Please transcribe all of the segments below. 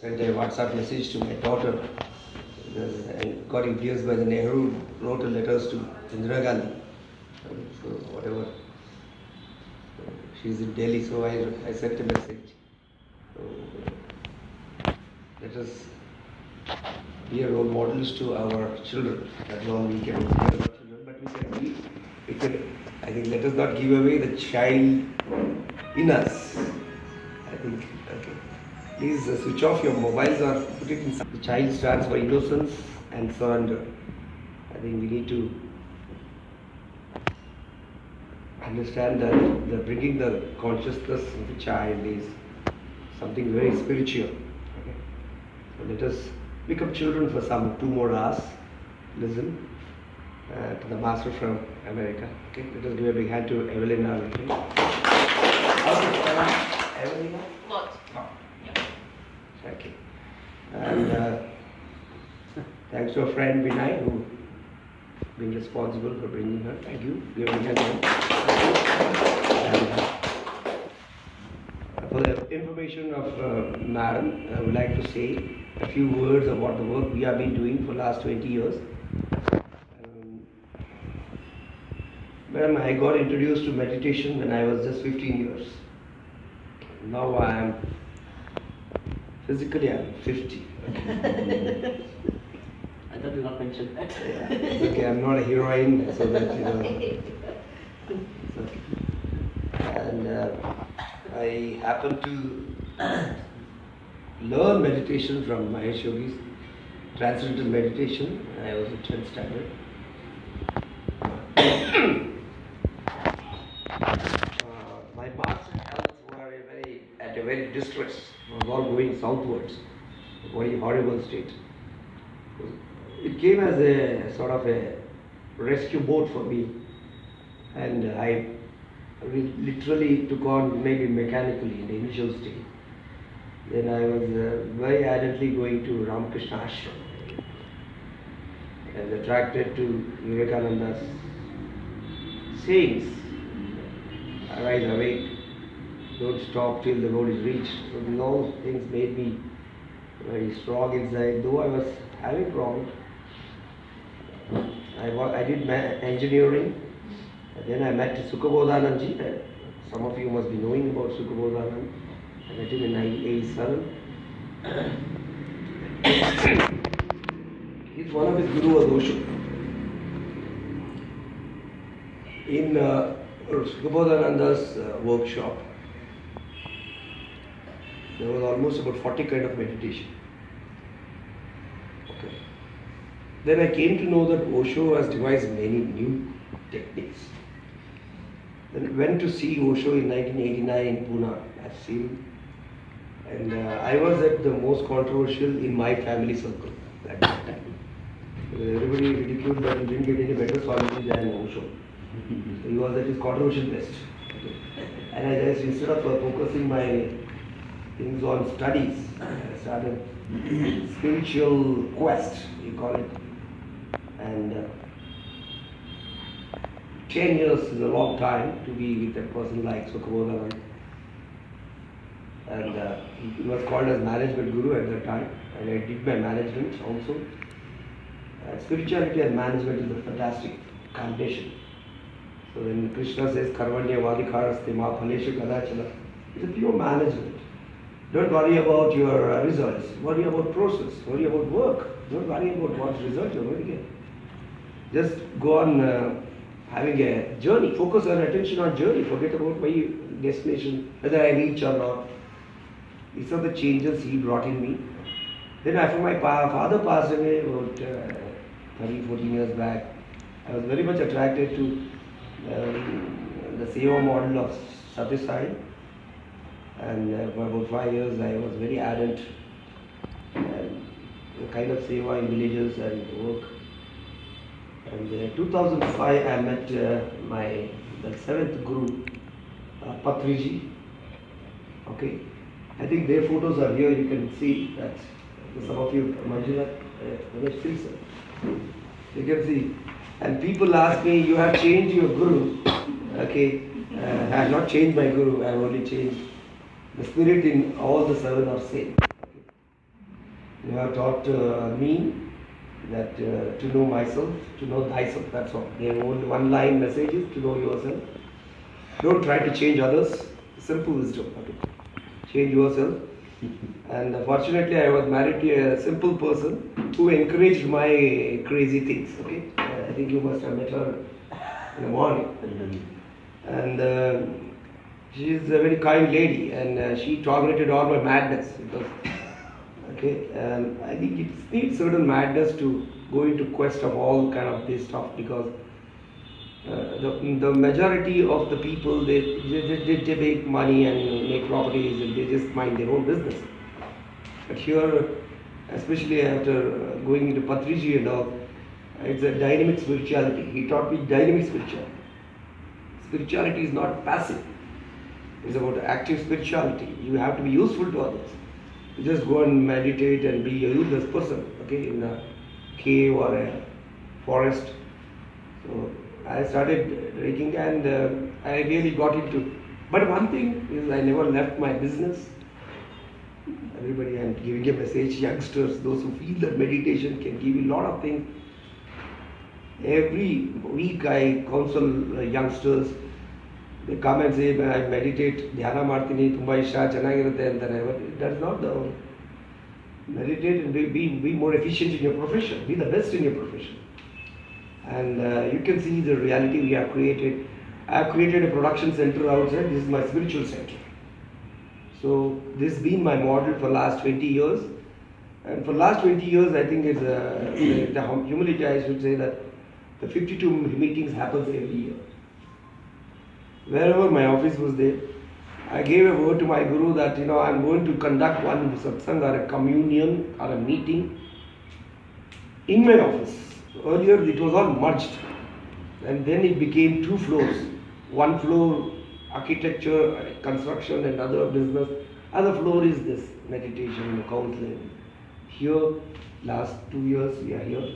sent a WhatsApp message to my daughter. I got influenced by the Nehru, wrote letters to Indira Gandhi. So whatever. She's in Delhi, so I sent a message. So let us be a role models to our children. That's all we can do for our children, but we can, I think, let us not give away the child in us. I think, okay. Please switch off your mobiles or put it in. The child stands for innocence and surrender. I think we need to understand that the bringing the consciousness of the child is something very spiritual. Okay? So let us become children for some 2 more hours. Listen to the master from America. Okay? Let us give a big hand to Evelyn. Evelyn? Lot. Okay. And thanks to our friend Vinay who been responsible for bringing her. Thank you. Give a hand. And, for the information of Madam, I would like to say a few words about the work we have been doing for the last 20 years. Madam, I got introduced to meditation when I was just 15 years. Now I am physically I'm 50. I thought you not mentioned that. Yeah, it's okay, I'm not a heroine, so that you know. It's okay. And I happened to learn meditation from Mahesh Yogi's Transcendental Meditation. I was in 10th standard. My marks and health were at a very distress. It was all going southwards, a very horrible state. It came as a sort of a rescue boat for me, and I literally took on maybe mechanically in the initial stage. Then I was very ardently going to Ramakrishna Ashram and attracted to Vivekananda's sayings, arise, awake, don't stop till the goal is reached. So these all things made me very strong inside, though I was having problems. I did engineering, and then I met Sukhabodhanandji. Some of you must be knowing about Sukhabodhanand. I met him in 1987. He's one of his guru was Osho. In Sukhabodhananda's workshop, there was almost about 40 kind of meditation. Okay. Then I came to know that Osho has devised many new techniques. Then I went to see Osho in 1989 in Pune. I've seen, and I was at the most controversial in my family circle at that time. Everybody ridiculed that he didn't get any better Swamiji than Osho. So he was at his controversial best. Okay. And I just, instead of focusing my things on studies, I started spiritual quest, you call it. And 10 years is a long time to be with a person like Sukhabodhanand. And he was called as management guru at that time, and I did my management also. Spirituality and management is a fantastic combination. So when Krishna says Karvanya Vadikaraste Ma Phaleshu Kadachala, it's a pure management. Don't worry about your results, worry about process, worry about work. Don't worry about what result you're going to get. Just go on having a journey, focus on attention on journey, forget about my destination, whether I reach or not. These are the changes he brought in me. Then after my father passed away about 14 years back, I was very much attracted to the Seva model of Satisai. And for about 5 years I was very ardent the kind of seva in villages and work. And in 2005 I met the 7th Guru, Patriji. Okay, I think their photos are here. You can see that some of you, Manjula, you can see. And people ask me, you have changed your Guru. Okay, I have not changed my Guru. I have only changed the spirit in all the 7 are same. Okay. You have taught me that to know myself, to know thyself, that's all. They are only one line messages to know yourself. Don't try to change others. Simple wisdom. Okay. Change yourself. And fortunately, I was married to a simple person who encouraged my crazy things. Okay. I think you must have met her in the morning. And she is a very kind lady, and she tolerated all my madness. Because, okay, and I think it needs certain madness to go into quest of all kind of this stuff, because the majority of the people, they make money and make properties and they just mind their own business. But here, especially after going into Patriji and all, it's a dynamic spirituality. He taught me dynamic spirituality. Spirituality is not passive. It's about active spirituality. You have to be useful to others. You just go and meditate and be a useless person, okay, in a cave or a forest. So I started drinking, and I really got into. But one thing is, I never left my business. Everybody, I'm giving a message, youngsters, those who feel that meditation can give you a lot of things. Every week I counsel youngsters. They come and say, I meditate, dhyana martini, tumba isha, chanagirutte anತಾರೆ. But that's not the only. Meditate and be more efficient in your profession. Be the best in your profession. And you can see the reality we have created. I have created a production center outside. This is my spiritual center. So this has been my model for last 20 years. And for last 20 years, I think it's the humility, I should say, that the 52 meetings happens every year. Wherever my office was there, I gave a word to my guru that, I'm going to conduct one satsang or a communion or a meeting in my office. Earlier it was all merged, and then it became 2 floors. One floor architecture, construction and other business. Other floor is this meditation, counseling. Here, last 2 years we are here.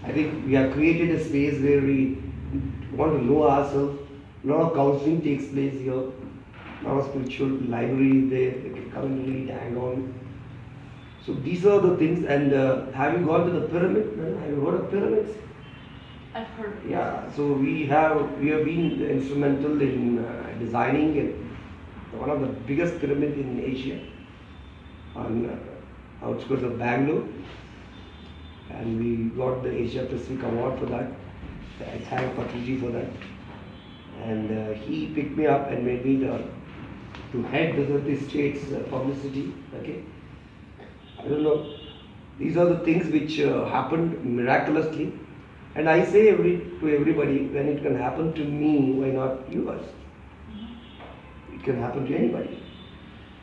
I think we have created a space where we want to know ourselves. A lot of counseling takes place here. A lot of spiritual library there. They can come and read, hang on. So these are the things. And have you gone to the pyramid? Have you heard of pyramids? I've heard. Yeah. So we have been instrumental in designing one of the biggest pyramids in Asia on outskirts of Bangalore, and we got the Asia Pacific Award for that. I thank Patriji for that. And he picked me up and made me to head the state's publicity. Okay, I don't know. These are the things which happened miraculously, and I say to everybody, when it can happen to me, why not yours? It can happen to anybody.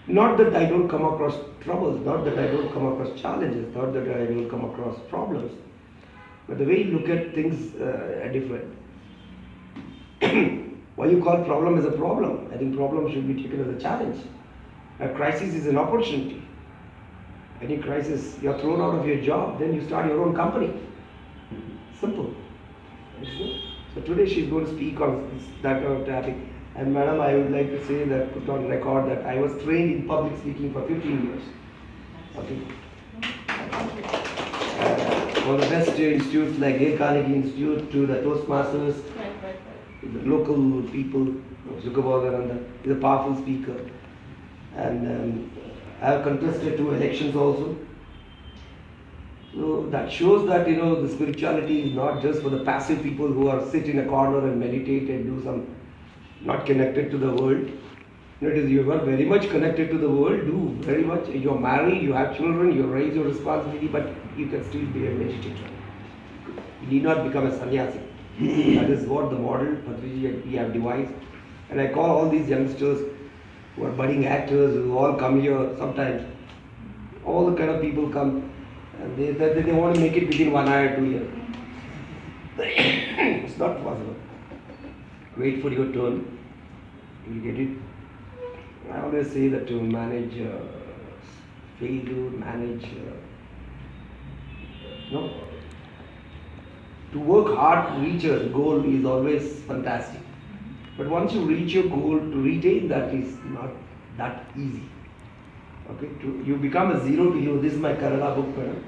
Not that I don't come across troubles, not that I don't come across challenges, not that I don't come across problems, but the way you look at things are different. Why you call problem as a problem? I think problem should be taken as a challenge. A crisis is an opportunity. Any crisis, you are thrown out of your job, then you start your own company. Simple. So today she is going to speak on that topic. And madam, I would like to say that, put on record, that I was trained in public speaking for 15 years. Okay. For the best institutes like Dale Carnegie Institute, to the Toastmasters, the local people, Zukabadananda is a powerful speaker. And I have contested 2 elections also. So that shows that, the spirituality is not just for the passive people who are sit in a corner and meditate and do some, not connected to the world. It is, you are very much connected to the world, do very much. You're married, you have children, you raise your responsibility, but you can still be a meditator. You need not become a sannyasi. That is what the model Patriji and we have devised. And I call all these youngsters who are budding actors, who all come here sometimes. All the kind of people come, and they want to make it within 1 hour, 2 years. It's not possible. Wait for your turn. You will get it. I always say that to manage failure, manage to work hard to reach a goal is always fantastic. But once you reach your goal, to retain that is not that easy. Okay, you become a zero to hero. This is my Kerala book, madam.